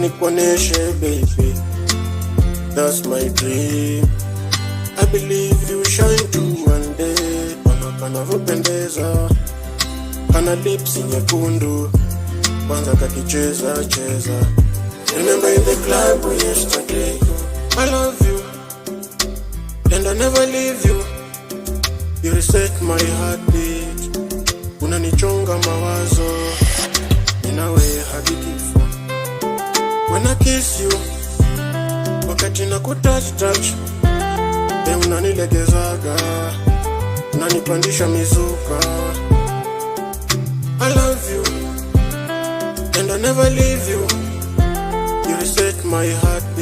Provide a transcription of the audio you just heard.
nikuoneshe baby, that's my dream. I believe you shine too one day. Kanavyopendeza, kana lips nyekundu, kwanza kakicheza cheza. Remember in the club yesterday, I love you and I never leave you. You reset my heartbeat, unanichonga mawazo, ninawe hadi kifo. When I kiss you, wakati na touch, unanilegezaga, unanipandisha mizuka. I love you and I never leave you. You reset my heartbeat.